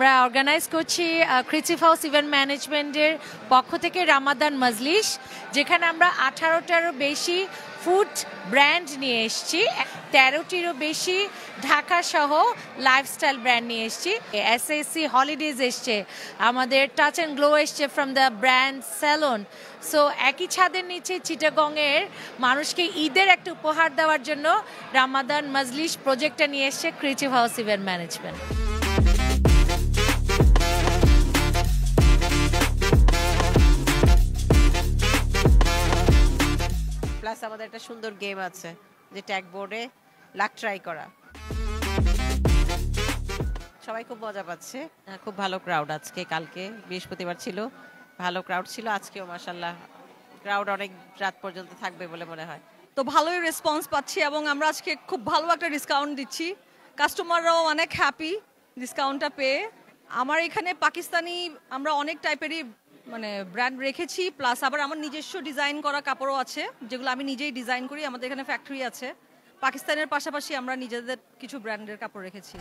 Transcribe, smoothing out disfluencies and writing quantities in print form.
আমরা অর্গানাইজ করছি creative house event ম্যানেজমেন্টের পক্ষ থেকে রামাদান মজলিস, যেখানে আমরা 18টারও বেশি ফুড ব্র্যান্ড নিয়ে এসেছি, 13টিরও বেশি ঢাকা সহ লাইফস্টাইল ব্র্যান্ড নিয়ে এসেছি। এসএসসি হলিডেজ এসছে, আমাদের টাচ অ্যান্ড গ্লো এসছে from the brand salon. So একই ছাদের নিচে চিটাগংয়ের মানুষকে ঈদের একটা উপহার দেওয়ার জন্য রামাদান মজলিস প্রজেক্টটা নিয়ে এসছে creative house event management. Plus আমাদের একটা সুন্দর গেম আছে যে ট্যাগ বোর্ডে লাক ট্রাই করা। সবাই খুব মজা পাচ্ছে, খুব ভালো ক্রাউড। আজকে কালকে বৃহস্পতিবার ছিল, ভালো ক্রাউড ছিল। আজকেও মাশাআল্লাহ ক্রাউড অনেক রাত পর্যন্ত থাকবে বলে মনে হয়। তো ভালোই রেসপন্স পাচ্ছি এবং আমরা আজকে খুব ভালো একটা ডিসকাউন্ট দিচ্ছি, কাস্টমাররাও অনেক হ্যাপি ডিসকাউন্টটা পেয়ে। আমার এখানে পাকিস্তানি আমরা অনেক টাইপেরই ব্র্যান্ড রেখেছি, প্লাস আবার আমার নিজস্ব ডিজাইন করা কাপড়ও আছে যেগুলো আমি নিজেই ডিজাইন করি। আমাদের এখানে ফ্যাক্টরি আছে। পাকিস্তানের পাশাপাশি আমরা নিজেদের কিছু ব্র্যান্ডের কাপড় রেখেছি।